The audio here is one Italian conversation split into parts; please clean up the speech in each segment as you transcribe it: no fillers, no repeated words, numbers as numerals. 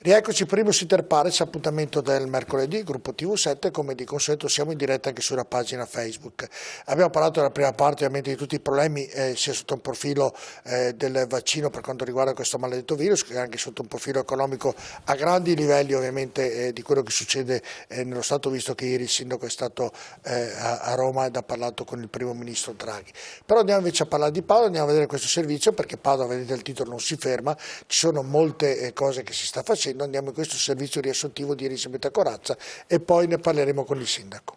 Rieccoci, primus inter pares, appuntamento del mercoledì, gruppo TV7, come di consueto siamo in diretta anche sulla pagina Facebook. Abbiamo parlato nella prima parte ovviamente di tutti i problemi, sia sotto un profilo del vaccino per quanto riguarda questo maledetto virus, che anche sotto un profilo economico a grandi livelli ovviamente di quello che succede nello Stato, visto che ieri il sindaco è stato a Roma ed ha parlato con il primo ministro Draghi. Però andiamo invece a parlare di Padova, andiamo a vedere questo servizio, perché Padova, vedete il titolo, non si ferma, ci sono molte cose che si sta facendo. Andiamo in questo servizio riassuntivo di Elisabetta Corazza e poi ne parleremo con il sindaco.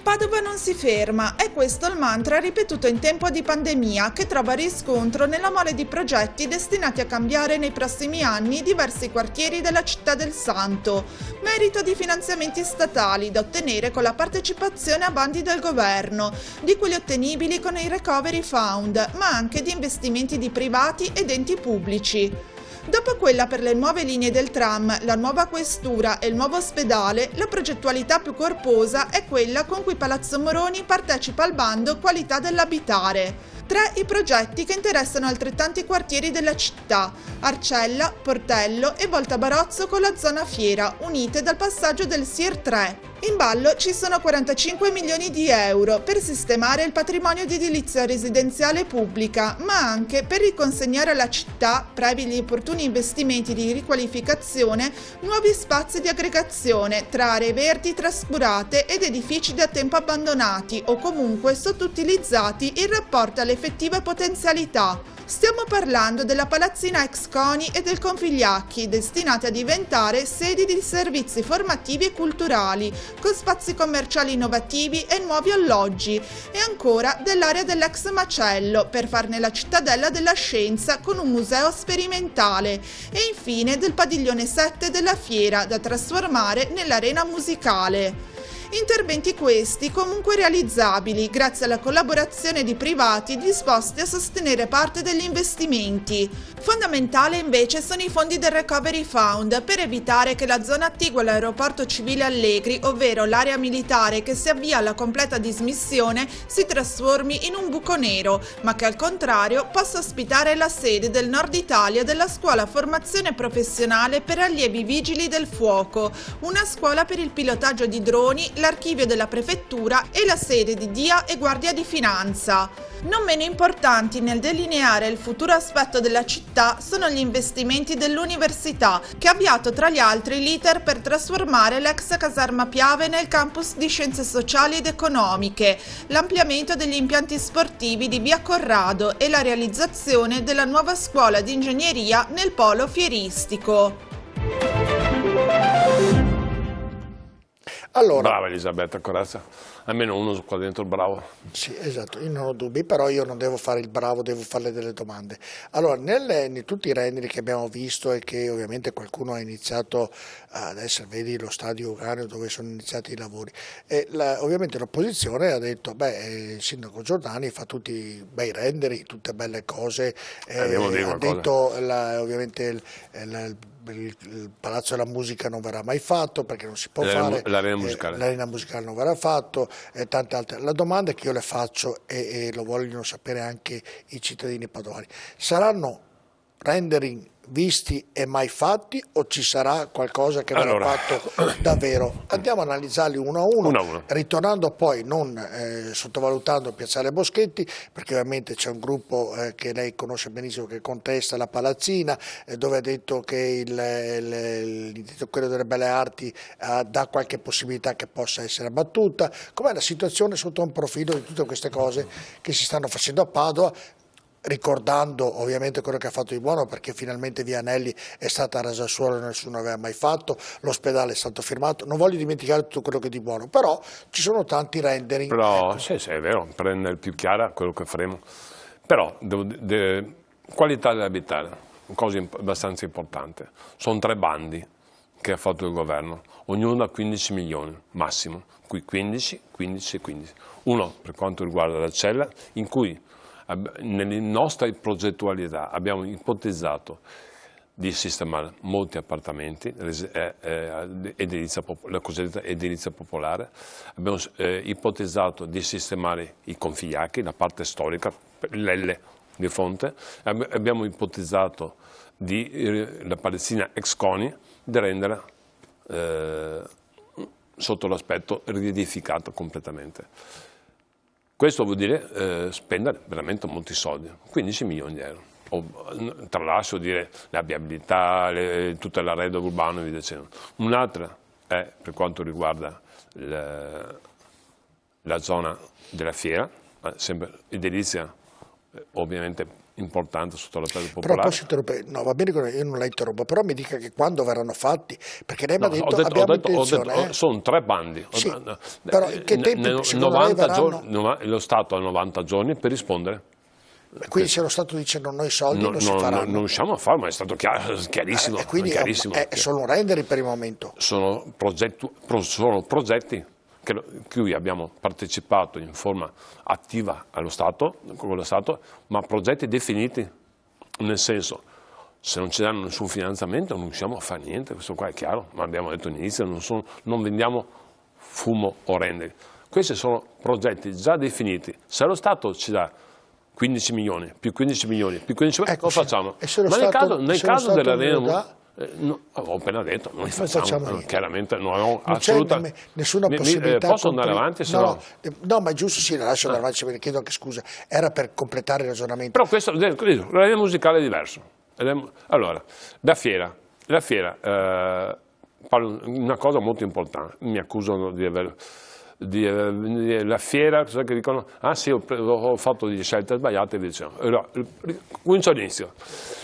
Padova non si ferma, è questo il mantra ripetuto in tempo di pandemia, che trova riscontro nella mole di progetti destinati a cambiare nei prossimi anni diversi quartieri della città del Santo, merito di finanziamenti statali da ottenere con la partecipazione a bandi del governo, di quelli ottenibili con il Recovery Fund, ma anche di investimenti di privati ed enti pubblici. Dopo quella per le nuove linee del tram, la nuova questura e il nuovo ospedale, la progettualità più corposa è quella con cui Palazzo Moroni partecipa al bando Qualità dell'abitare. 3 i progetti che interessano altrettanti quartieri della città: Arcella, Portello e Volta Barozzo con la zona Fiera, unite dal passaggio del SIR 3. In ballo ci sono 45 milioni di euro per sistemare il patrimonio di edilizia residenziale pubblica, ma anche per riconsegnare alla città, previ gli opportuni investimenti di riqualificazione, nuovi spazi di aggregazione tra aree verdi trascurate ed edifici da tempo abbandonati o comunque sottoutilizzati in rapporto alle effettive potenzialità. Stiamo parlando della palazzina ex CONI e del Configliacchi, destinate a diventare sedi di servizi formativi e culturali, con spazi commerciali innovativi e nuovi alloggi, e ancora dell'area dell'ex macello, per farne la cittadella della scienza con un museo sperimentale, e infine del padiglione 7 della fiera, da trasformare nell'arena musicale. Interventi questi comunque realizzabili grazie alla collaborazione di privati disposti a sostenere parte degli investimenti. Fondamentale invece sono i fondi del Recovery Fund per evitare che la zona attigua all'aeroporto civile Allegri, ovvero l'area militare che si avvia alla completa dismissione, si trasformi in un buco nero, ma che al contrario possa ospitare la sede del Nord Italia della Scuola Formazione Professionale per Allievi Vigili del Fuoco, una scuola per il pilotaggio di droni, l'archivio della prefettura e la sede di DIA e Guardia di Finanza. Non meno importanti nel delineare il futuro aspetto della città sono gli investimenti dell'università, che ha avviato tra gli altri l'iter per trasformare l'ex caserma Piave nel campus di scienze sociali ed economiche, l'ampliamento degli impianti sportivi di via Corrado e la realizzazione della nuova scuola di ingegneria nel polo fieristico. Allora, brava Elisabetta Corazza, almeno uno qua dentro bravo. Sì, esatto, io non ho dubbi, però io non devo fare il bravo, devo farle delle domande. Allora, in tutti i renderi che abbiamo visto e che ovviamente qualcuno ha iniziato adesso, vedi lo stadio Uganeo dove sono iniziati i lavori, ovviamente l'opposizione ha detto, il sindaco Giordani fa tutti bei renderi, tutte belle cose, ha detto ovviamente il Palazzo della Musica non verrà mai fatto perché non si può fare, l'arena musicale non verrà fatto, tante altre. La domanda che io le faccio e lo vogliono sapere anche i cittadini padovani: saranno rendering visti e mai fatti o ci sarà qualcosa che verrà fatto davvero? Andiamo a analizzarli uno a uno. Ritornando poi, non sottovalutando Piazzale Boschetti, perché ovviamente c'è un gruppo che lei conosce benissimo che contesta la palazzina, dove ha detto che quello delle belle arti dà qualche possibilità che possa essere abbattuta. Com'è la situazione sotto un profilo di tutte queste cose che si stanno facendo a Padova? Ricordando ovviamente quello che ha fatto di buono, perché finalmente via Anelli è stata rasa al suolo e nessuno aveva mai fatto, l'ospedale è stato firmato, non voglio dimenticare tutto quello che è di buono, però ci sono tanti rendering. Però sì, è vero, per rendere più chiara quello che faremo, però qualità dell'abitare, cosa abbastanza importante, sono 3 bandi che ha fatto il governo, ognuno da 15 milioni massimo, qui 15, 15 e 15, uno per quanto riguarda la cella, in cui nelle nostre progettualità abbiamo ipotizzato di sistemare molti appartamenti, la cosiddetta edilizia popolare, abbiamo ipotizzato di sistemare i Configliacchi, la parte storica, l'L di fronte, abbiamo ipotizzato la Palazzina ex CONI di renderla sotto l'aspetto riedificata completamente. Questo vuol dire spendere veramente molti soldi, 15 milioni di euro. Tralascio dire la viabilità, tutta l'arredo urbano e via dicendo. Un'altra è per quanto riguarda la zona della fiera, sempre edilizia ovviamente importante sotto l'aspetto popolare. Però posso interrompere? No, va bene, io non la interrompo, però mi dica che quando verranno fatti, perché lei mi ha detto abbiamo intenzione. Sono 3 bandi. Sì, però in che tempo secondo lei verranno? Lo Stato ha 90 giorni per rispondere. Quindi se lo Stato dice non ho i soldi non si faranno. Non riusciamo a farlo, ma è stato chiarissimo. Quindi chiarissimo. È solo un rendering per il momento. Sono progetti che cui abbiamo partecipato in forma attiva con lo Stato, ma progetti definiti, nel senso, se non ci danno nessun finanziamento non riusciamo a fare niente, questo qua è chiaro, ma abbiamo detto all'inizio, non vendiamo fumo o rendering. Questi sono progetti già definiti, se lo Stato ci dà 15 milioni, più 15 milioni, più 15 milioni, ecco, lo facciamo. Ma nel caso dell'arena, ho appena detto, non li facciamo, chiaramente non ho assolutamente nessuna possibilità. Posso andare avanti? No, ma è giusto, sì, la lascio andare avanti, perché chiedo anche scusa, era per completare il ragionamento. Però questo, l'arena musicale è diverso. Allora, la fiera, una cosa molto importante, mi accusano di aver... la fiera, cosa che dicono? Ah sì, ho fatto delle scelte sbagliate, diciamo. Allora, comincio all'inizio.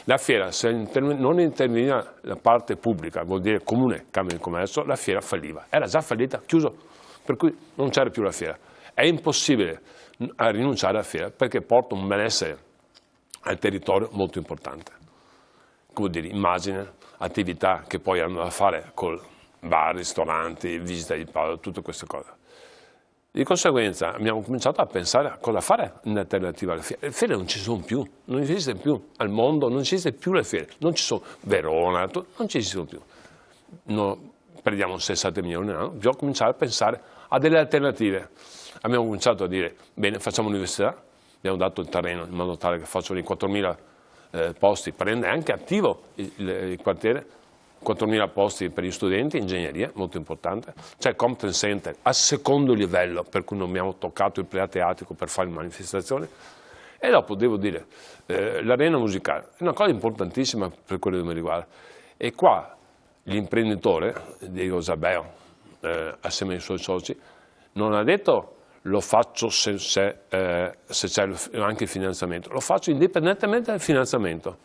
La fiera, se non interveniva la parte pubblica, vuol dire comune, Camera di Commercio, la fiera falliva. Era già fallita, chiuso, per cui non c'era più la fiera. È impossibile rinunciare alla fiera perché porta un benessere al territorio molto importante. Come dire, immagine, attività che poi hanno da fare con bar, ristoranti, visita di Paolo, tutte queste cose. Di conseguenza abbiamo cominciato a pensare a cosa fare in alternativa alle fiere. Le fiere non ci sono più, non esiste più al mondo, non esiste più le fiere, non ci sono Verona, non ci esistono più. Perdiamo 6-7 milioni l'anno, bisogna cominciare a pensare a delle alternative. Abbiamo cominciato a dire, bene, facciamo l'università, abbiamo dato il terreno in modo tale che facciano i 4.000 posti, prende anche attivo il quartiere, 4.000 posti per gli studenti, ingegneria, molto importante. C'è il Competence Center a secondo livello, per cui non abbiamo toccato il preteatrico per fare manifestazioni. E dopo, devo dire, l'arena musicale è una cosa importantissima per quello che mi riguarda. E qua l'imprenditore, Diego Zabeo, assieme ai suoi soci, non ha detto lo faccio se c'è anche il finanziamento, lo faccio indipendentemente dal finanziamento.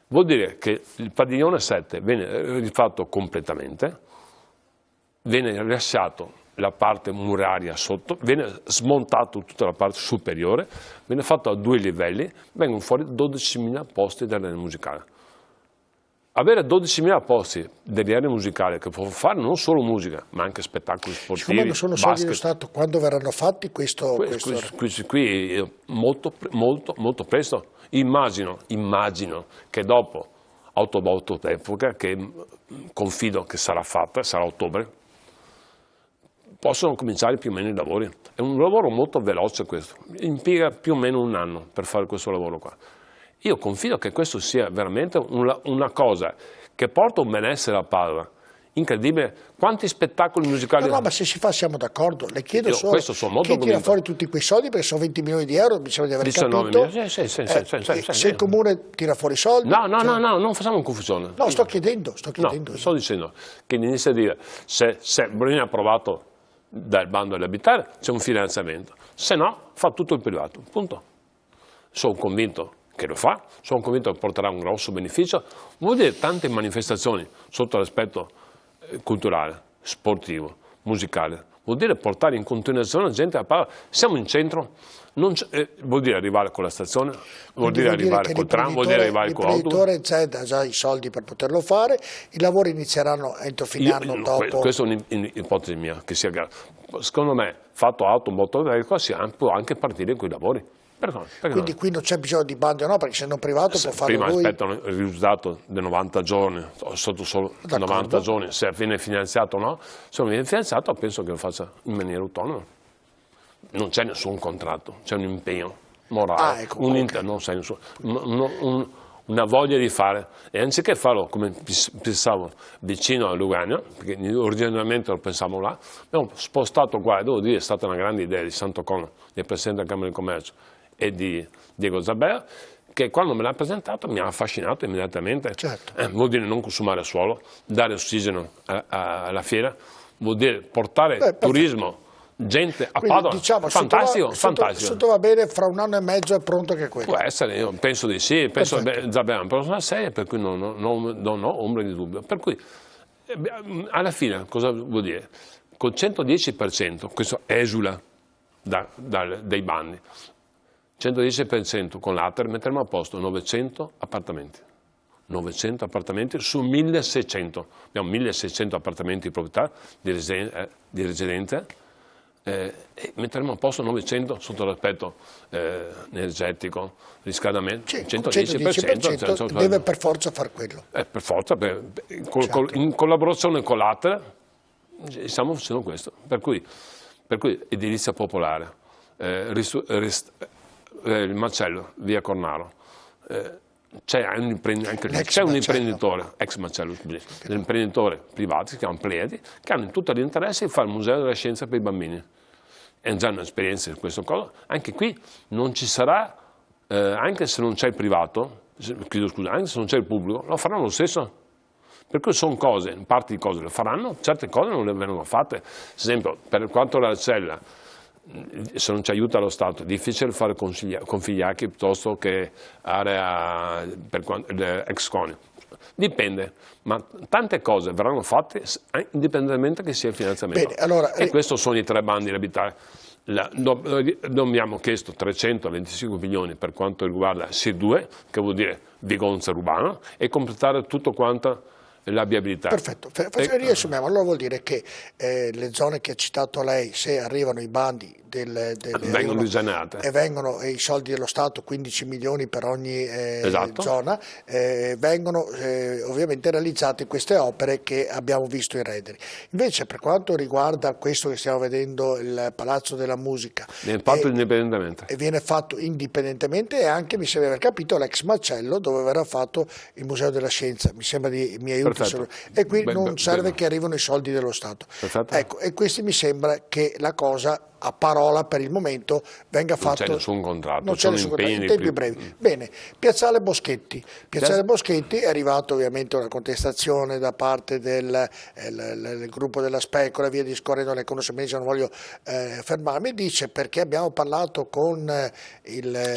Vuol dire che il padiglione 7 viene rifatto completamente, viene lasciato la parte muraria sotto, viene smontato tutta la parte superiore, viene fatto a 2 livelli, vengono fuori 12.000 posti dell'arena musicale. Avere 12.000 posti dell'arena musicale che può fare non solo musica, ma anche spettacoli sportivi, siccome non sono soldi dello Stato, quando verranno fatti questo... Qui molto presto. Immagino che dopo Autobotto d'epoca, che confido che sarà fatta, sarà a ottobre, possono cominciare più o meno i lavori. È un lavoro molto veloce questo, impiega più o meno un anno per fare questo lavoro qua. Io confido che questo sia veramente una cosa che porta un benessere a Padova. Incredibile, quanti spettacoli musicali... No, ma se si fa siamo d'accordo, le chiedo solo questo sono molto chi tira fuori tutti quei soldi, perché sono 20 milioni di euro, mi sembra di aver capito. Se il comune tira fuori i soldi... No, non facciamo confusione. No, sto chiedendo. No, sto dicendo che inizia a dire se viene approvato dal bando dell'abitare c'è un finanziamento, se no fa tutto il privato, punto. Sono convinto che lo fa, sono convinto che porterà un grosso beneficio, vuol dire tante manifestazioni sotto l'aspetto culturale, sportivo, musicale, vuol dire portare in continuazione la gente a Padova. Siamo in centro, vuol dire arrivare con la stazione, vuol dire arrivare col tram, vuol dire arrivare con l'autobus. L'imprenditore c'è già i soldi per poterlo fare, i lavori inizieranno entro fine anno dopo. Questa è un'ipotesi mia, che sia gara. Secondo me, fatto auto, può anche partire con i lavori. Perché quindi qui non c'è bisogno di bando, no? Perché se non privato può farlo prima lui. Aspettano il risultato dei 90 giorni, sotto solo 90 giorni, se viene finanziato o no. Se non viene finanziato penso che lo faccia in maniera autonoma. Non c'è nessun contratto, c'è un impegno. morale, ecco, non senso, una voglia di fare, e anziché farlo come pensavo vicino a Lugano, perché originalmente lo pensavo là, abbiamo spostato qua, e devo dire è stata una grande idea di Sant'Ocono, del Presidente della Camera di Commercio e di Diego Zabea, che quando me l'ha presentato mi ha affascinato immediatamente. Certo. Vuol dire non consumare suolo, dare ossigeno alla fiera, vuol dire portare turismo, gente a Padova, diciamo, fantastico, fantastico. Se tutto va bene, fra 1 anno e mezzo è pronto che quello. Può essere, io penso di sì, penso che Zabea è una persona seria, per cui non ho ombra di dubbio. Per cui, alla fine, cosa vuol dire? Col 110%, questo esula dai bandi, 110% con l'Ater metteremo a posto 900 appartamenti. 900 appartamenti su 1600. Abbiamo 1600 appartamenti di proprietà di residenza e metteremo a posto 900 sotto l'aspetto energetico, riscaldamento. Sì, 110% deve per forza far quello. Per forza, in collaborazione con l'Ater stiamo facendo questo. Per cui edilizia popolare, il Marcello, via Cornaro. C'è un imprenditore, ex Marcello, un imprenditore privato, si chiama Pleiadi, che hanno tutto l'interesse di fare il Museo della Scienza per i bambini. È già un'esperienza di questo cosa. Anche qui non ci sarà, anche se non c'è il privato, anche se non c'è il pubblico, lo faranno lo stesso. Per cui sono cose, in parte di cose le faranno, certe cose non le vengono fatte. Ad esempio, per quanto la cella, se non ci aiuta lo Stato, è difficile fare con Figliacchi piuttosto che area ex CONI. Dipende, ma tante cose verranno fatte indipendentemente che sia il finanziamento. Bene, allora, e questi sono i 3 bandi da abitare. Noi abbiamo chiesto 325 milioni per quanto riguarda SIR2, che vuol dire vigonza urbana, e completare tutto quanto la viabilità. Perfetto, riassumiamo. Allora vuol dire che le zone che ha citato lei, se arrivano i bandi vengono risanate e vengono i soldi dello Stato, 15 milioni per ogni zona, vengono ovviamente realizzate queste opere che abbiamo visto in rendering. Invece per quanto riguarda questo che stiamo vedendo, il Palazzo della Musica, viene fatto indipendentemente. E viene fatto indipendentemente, e anche, mi sembra di aver capito, l'ex Marcello dove verrà fatto il Museo della Scienza, mi sembra mi aiuti. E qui non serve che arrivino i soldi dello Stato. Ecco, e questi mi sembra che la cosa a parola per il momento venga fatto. Non c'è nessun contratto, non c'è nessun contratto, in tempi brevi. Bene, Piazzale Boschetti. Piazzale Boschetti è arrivata ovviamente una contestazione da parte del gruppo della Specola, via discorrendo, le conoscenze, non voglio fermarmi, dice perché abbiamo parlato con il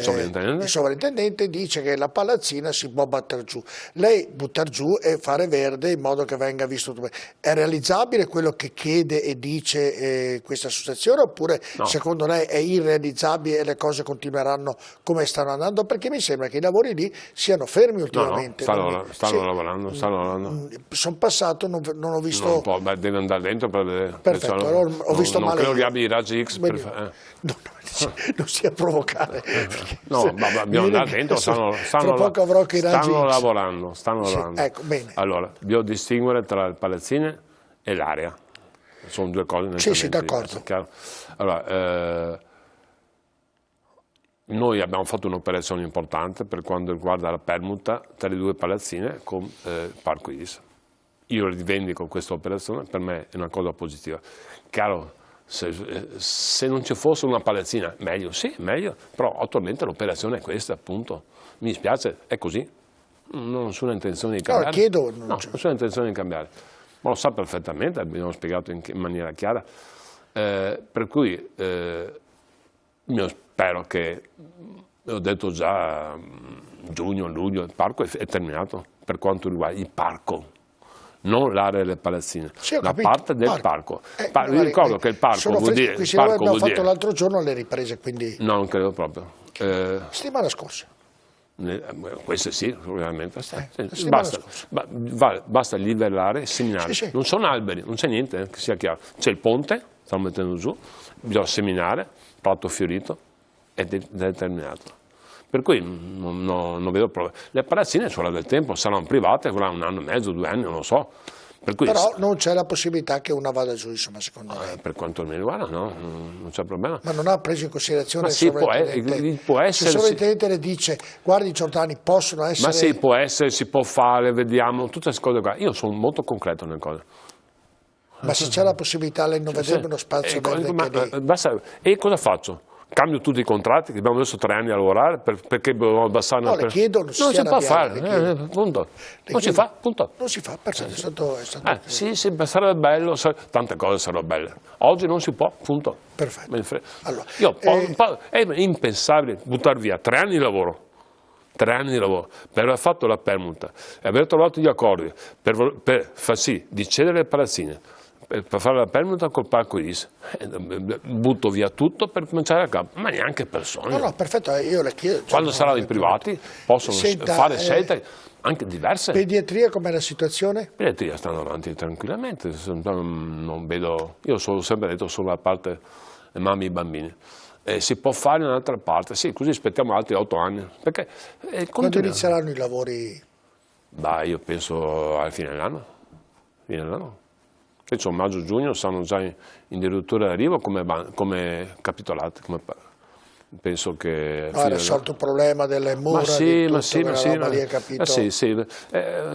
sovrintendente, dice che la palazzina si può battere giù. Lei buttar giù e fare verde in modo che venga visto tutto. È realizzabile quello che chiede e dice questa associazione, oppure no, secondo lei è irrealizzabile e le cose continueranno come stanno andando? Perché mi sembra che i lavori lì siano fermi ultimamente. No, stanno lavorando. Sono passato, non ho visto. Deve andare dentro per vedere. Perfetto, allora ho visto male. Non credo che abbia i raggi X non sia provocare. Dobbiamo andare dentro, stanno lavorando. Ecco, bene. Allora, devo distinguere tra il palazzine e l'area. Sono due cose sì, d'accordo. Allora, noi abbiamo fatto un'operazione importante per quanto riguarda la permuta tra le 2 palazzine con Parco Iris. Io rivendico questa operazione, per me è una cosa positiva. Chiaro, se non ci fosse una palazzina, meglio, sì, meglio, però attualmente l'operazione è questa, appunto. Mi dispiace, è così. Non ho nessuna intenzione di cambiare. Nessuna intenzione di cambiare. Ma lo sa perfettamente, abbiamo spiegato in maniera chiara, per cui io spero che, ho detto già giugno, luglio, il parco è terminato per quanto riguarda il parco, non l'area delle palazzine, la parte del parco. Ricordo che il parco vuol dire... Abbiamo fatto l'altro giorno le riprese, quindi... No, non credo proprio. Settimana scorsa. Questo sì, ovviamente. Basta livellare, seminare. Sì. Non sono alberi, non c'è niente, che sia chiaro. C'è il ponte, stiamo mettendo giù, bisogna seminare, prato fiorito, ed è terminato. Per cui non vedo problemi. Le palazzine sulla del tempo saranno private, avrà 1 anno e mezzo, 2 anni, non lo so. Per cui, però non c'è la possibilità che una vada giù, insomma, secondo lei. per quanto mi riguarda no, non c'è problema. Ma non ha preso in considerazione Ma il sì, sovrintendente? può Se essere, il sovrintendente le dice, guardi Giordani, possono essere... ma sì, può essere, si può fare, vediamo, tutte queste cose qua. Io sono molto concreto nelle cose. Ma se c'è la possibilità, lei non vedrebbe uno spazio verde e cosa faccio? Cambio tutti i contratti, che abbiamo adesso 3 anni a lavorare, perché dobbiamo abbassare... No, le chiedo, non si può fare, punto. Non si fa, punto. Non si fa, perché è stato sì, sarebbe bello, tante cose sarebbero belle. Oggi non si può, punto. Perfetto. Allora, è impensabile buttare via 3 anni di lavoro. 3 anni di lavoro per aver fatto la permuta e aver trovato gli accordi per far sì di cedere le palazzine, per fare la permuta col parco Iris, butto via tutto per cominciare a capo, ma neanche per sogno. No, perfetto, io le chiedo. Quando saranno i privati possono fare scelte anche diverse. Pediatria com'è la situazione? Pediatria stanno avanti tranquillamente, non vedo, io sono sempre detto solo la parte mamma e bambini. Si può fare in un'altra parte, sì, così aspettiamo altri 8 anni. Perché, quando inizieranno i lavori? Io penso alla fine dell'anno. Penso maggio-giugno saranno già in addirittura d'arrivo come capitolati. Penso che... No, era risolto il problema delle mura,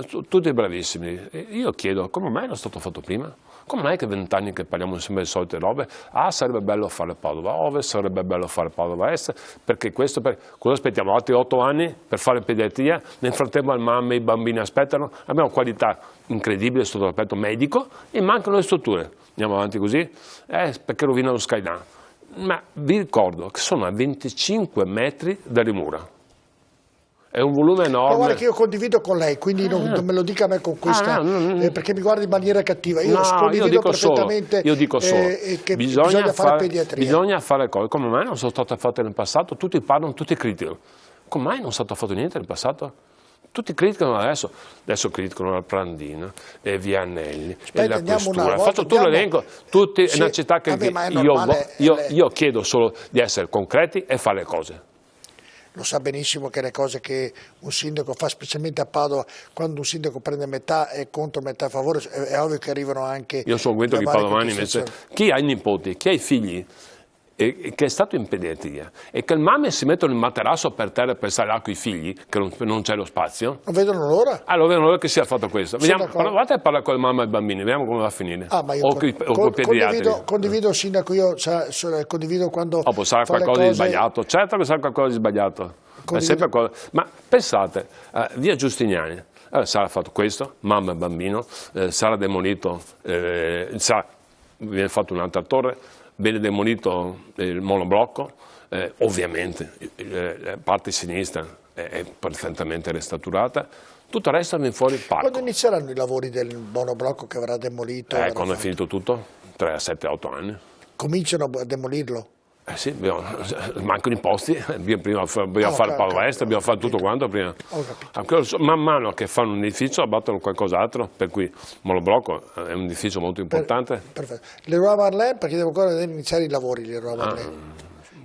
tutti bravissimi. Io chiedo, come mai non è stato fatto prima? Come mai che 20 anni che parliamo sempre le solite robe? Sarebbe bello fare Padova Ovest, sarebbe bello fare Padova Est, perché questo, cosa aspettiamo? Altri 8 anni per fare pediatria? Nel frattempo le mamme e i bambini aspettano, abbiamo qualità incredibile sotto l'aspetto medico e mancano le strutture. Andiamo avanti così? Perché rovina lo skyline. Ma vi ricordo che sono a 25 metri dalle mura. È un volume enorme. Ma guarda che io condivido con lei, quindi non me lo dica a me con questa, perché mi guarda in maniera cattiva. Io condivido perfettamente che bisogna fare pediatria. Bisogna fare cose. Come mai non sono state fatte nel passato? Tutti parlano, tutti criticano. Come mai non è stato fatto niente nel passato? Tutti criticano adesso criticano la Prandina, e Vianelli, e la Questura. Faccio tutto l'elenco, è una città che io chiedo solo di essere concreti e fare le cose. Lo sa benissimo che le cose che un sindaco fa, specialmente a Padova, quando un sindaco prende metà e contro metà a favore, è ovvio che arrivano anche... Io sono convinto che i padovani invece, chi ha i nipoti, chi ha i figli, che è stato in pediatria e che le mamme si mettono il materasso per terra per stare là con i figli, che non c'è lo spazio. Non vedono l'ora? Non vedono l'ora che sia fatto questo. Vediamo, provate a parlare con le mamme e i bambini, vediamo come va a finire. Ma io condivido il sindaco, condivido quando sarà qualcosa di sbagliato, certo che sarà qualcosa di sbagliato. Ma pensate, via Giustiniani, sarà fatto questo, mamma e bambino, sarà demolito, viene fatto un'altra torre, viene demolito il monoblocco, ovviamente la parte sinistra è perfettamente restaurata, tutto il resto viene fuori il parco. Quando inizieranno i lavori del monoblocco che verrà demolito? Quando è finito tutto, 3 a 7, 8 anni. Cominciano a demolirlo? Sì, mancano i posti, bisogna fare Padova Est, dobbiamo fare tutto quanto prima. Man mano che fanno un edificio abbattono qualcos'altro, per cui il monoblocco è un edificio molto importante. Perfetto. Leroy Merlin, perché devo ancora iniziare i lavori Leroy Merlin?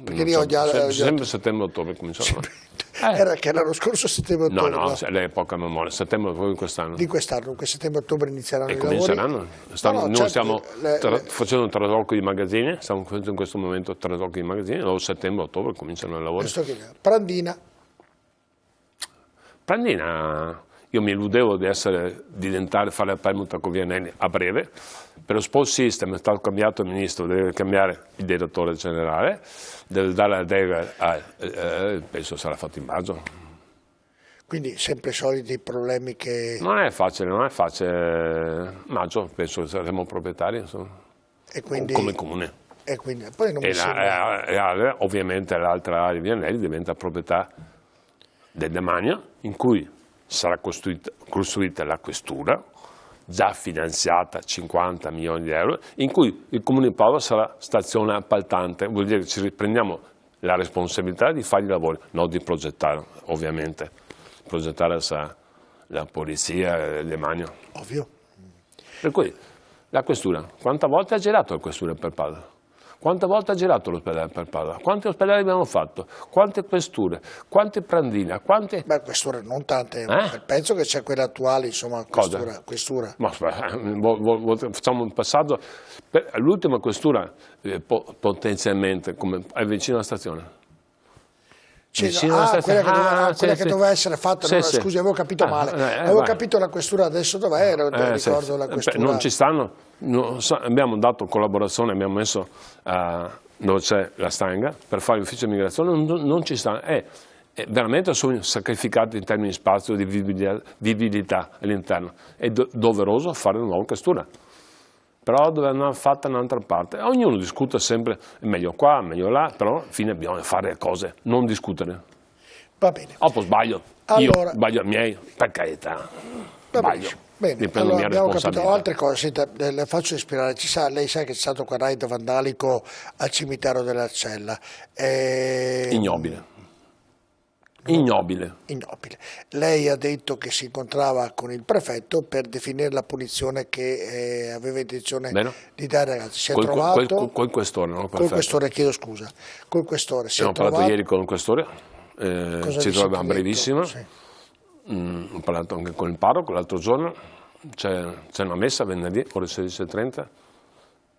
Perché sempre settembre-ottobre cominciano. Era che era lo scorso settembre-ottobre. No, lei è poca memoria, settembre-ottobre di quest'anno. Di quest'anno, dunque settembre-ottobre inizieranno i lavori. Cominceranno. Noi stiamo facendo un trasloco di magazzini, stiamo facendo in questo momento trasloco di magazzini, dopo settembre-ottobre cominciano i lavori. Prandina, io mi illudevo di fare la permuta con Vianelli a breve, per lo Sport System è stato cambiato il ministro, deve cambiare il direttore generale, deve dare la delega, penso sarà fatto in maggio. Quindi sempre i soliti problemi che... Non è facile, maggio penso che saremo proprietari, insomma, e quindi, come comune. E quindi, poi non ovviamente l'altra area di Vianelli diventa proprietà del demanio, in cui sarà costruita la questura, già finanziata 50 milioni di euro, in cui il Comune di Padova sarà stazione appaltante, vuol dire che ci riprendiamo la responsabilità di fare i lavori, non di progettare, ovviamente. Progettare sarà la polizia e il demanio. Ovvio. Per cui la questura, quante volte ha girato la questura per Padova? Quante volte ha girato l'ospedale per Padova? Quanti ospedali abbiamo fatto? Quante questure? Quante prandine? Quante... Beh, questure non tante, penso che c'è quella attuale, insomma, questura. Ma facciamo un passaggio, l'ultima questura potenzialmente è vicino alla stazione. Quella che doveva essere fatta, scusi, avevo capito male, avevo capito la questura, adesso dov'è? Ricordo la questura. Non ci stanno, abbiamo dato collaborazione, abbiamo messo dove c'è la stanga per fare l'ufficio di immigrazione, non ci stanno, veramente sono sacrificati in termini di spazio, di vivibilità all'interno, è doveroso fare una nuova questura. Però dove andare fatta in un'altra parte. Ognuno discute sempre, meglio qua, meglio là, però alla fine bisogna fare le cose, non discutere. Va bene. Poi sbaglio, io sbaglio a miei, per carità, sbaglio. Bene, allora abbiamo capito altre cose. Senta, le faccio ispirare. Lei sa che c'è stato quel raid vandalico al cimitero dell'Arcella. Ignobile. Ignobile. Lei ha detto che si incontrava con il prefetto per definire la punizione che aveva intenzione di dare ai ragazzi. Si è trovato col questore, no? Col questore, chiedo scusa. Col questore si è trovato. Abbiamo parlato ieri con il questore, ci troviamo a brevissimo. Sì. Ho parlato anche con il parroco l'altro giorno. C'è una messa venerdì ore 16:30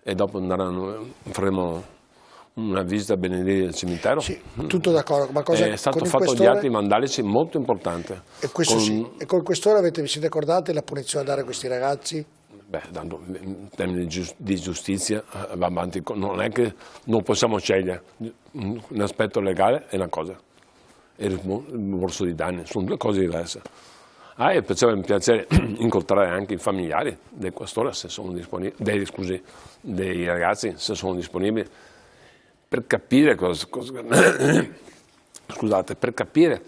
e dopo faremo una visita a benedire al cimitero. Sì, tutto d'accordo. Ma è stato fatto gli atti vandalici molto importante. E questo E col questore vi siete accordati la punizione da dare a questi ragazzi? Beh, in termini di giustizia va avanti, non è che non possiamo scegliere, un aspetto legale è una cosa, e il rimborso di danni sono due cose diverse. E mi piacere incontrare anche i familiari del questore se sono disponibili, dei ragazzi se sono disponibili, per capire scusate, per capire.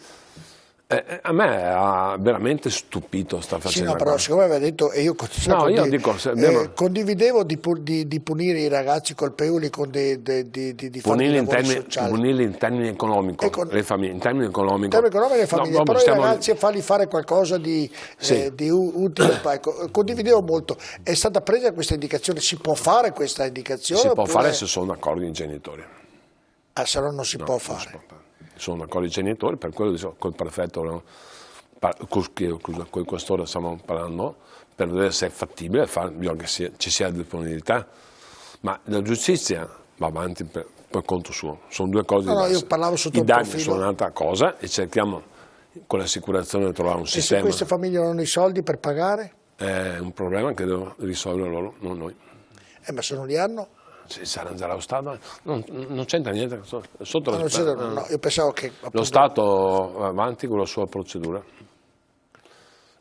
A me ha veramente stupito sta faccenda. Sì, no, però siccome aveva detto, e io condividevo di punire i ragazzi colpevoli con di punirli in termini economici, le famiglie, in termini economici. In termini economici le famiglie, però i ragazzi e fargli fare qualcosa di utile. Ecco, condividevo molto. È stata presa questa indicazione, si può fare questa indicazione? Si può fare se sono d'accordo i genitori. Se no non si può fare. Sono d'accordo i genitori, per quello col prefetto, col questore stiamo parlando, per vedere se è fattibile, bisogna che ci sia disponibilità, ma la giustizia va avanti per conto suo, sono due cose diverse. Io parlavo sotto i danni sono un'altra cosa e cerchiamo con l'assicurazione di trovare un sistema. E se queste famiglie non hanno i soldi per pagare? È un problema che devono risolvere loro, non noi. Ma se non li hanno? Si sarà lo Stato, non c'entra niente, sotto io pensavo che appunto, lo Stato va avanti con la sua procedura.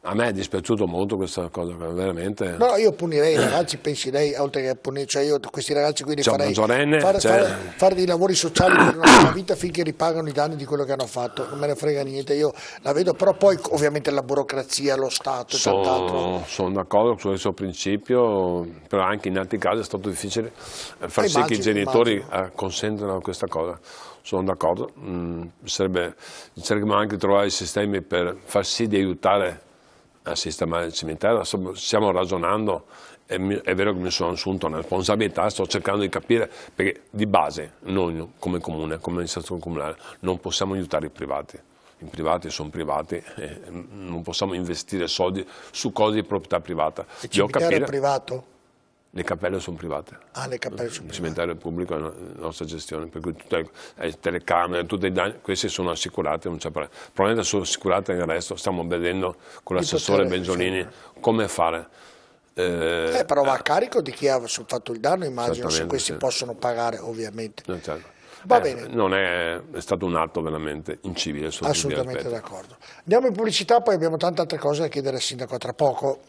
A me è dispiaciuto molto questa cosa, veramente. No, io punirei i ragazzi, pensi lei, oltre che punire, cioè io questi ragazzi quindi farei fare dei lavori sociali per una vita finché ripagano i danni di quello che hanno fatto, non me ne frega niente, io la vedo, però poi ovviamente la burocrazia, lo Stato e tant'altro. Sono d'accordo su questo principio, però anche in altri casi è stato difficile far sì che i genitori consentano questa cosa. Sono d'accordo, cerchiamo anche di trovare i sistemi per far sì di aiutare a sistemare il cimitero. Stiamo ragionando, è vero che mi sono assunto una responsabilità, sto cercando di capire, perché di base noi come comune, come amministrazione comunale, non possiamo aiutare i privati sono privati e non possiamo investire soldi su cose di proprietà privata. Il cimitero è privato? Le cappelle sono private. Le cappelle sono private. Il cimitero è pubblico, è la nostra gestione, per cui tutte le telecamere, tutti i danni, questi sono assicurati, non c'è problema. Probabilmente sono assicurati nel resto, stiamo vedendo con l'assessore Bengiolini come fare. Però va a carico di chi ha fatto il danno, immagino, se questi possono pagare ovviamente. Certo. Va bene. Non è stato un atto veramente incivile. Assolutamente d'accordo. Andiamo in pubblicità, poi abbiamo tante altre cose da chiedere al sindaco tra poco.